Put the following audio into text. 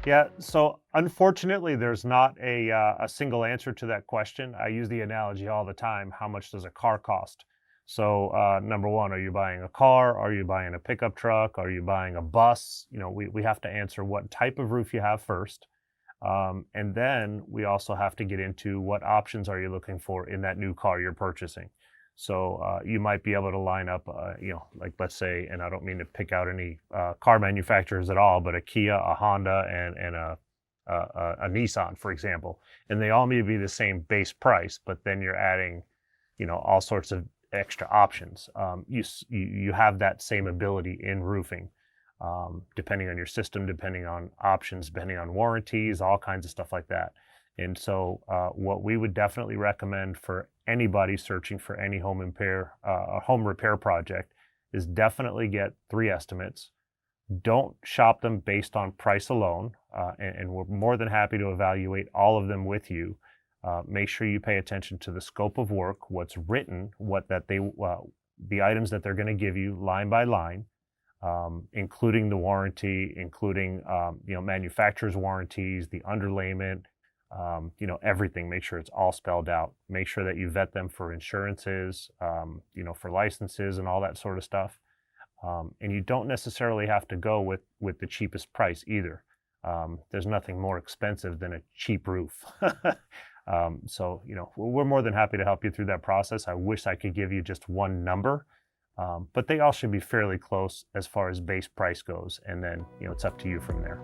Yeah, so unfortunately, there's not a single answer to that question. I use the analogy all the time. How much does a car cost? So, number one, are you buying a car? Are you buying a pickup truck? Are you buying a bus? We have to answer what type of roof you have first. And then we also have to get into what options are you looking for in that new car you're purchasing. So you might be able to line up, like let's say, and I don't mean to pick out any car manufacturers at all, but a Kia, a Honda, and a Nissan, for example, and they all may be the same base price, but then you're adding, all sorts of extra options. You have that same ability in roofing, depending on your system, depending on options, depending on warranties, all kinds of stuff like that. And so, what we would definitely recommend for anybody searching for any home repair project is definitely get 3 estimates. Don't shop them based on price alone, and we're more than happy to evaluate all of them with you. Make sure you pay attention to the scope of work, what's written, the items that they're going to give you line by line, including the warranty, including manufacturer's warranties, the underlayment, everything. Make sure it's all spelled out. Make sure that you vet them for insurances, for licenses and all that sort of stuff. And you don't necessarily have to go with the cheapest price either. There's nothing more expensive than a cheap roof. So, we're more than happy to help you through that process. I wish I could give you just one number, but they all should be fairly close as far as base price goes. And then, it's up to you from there.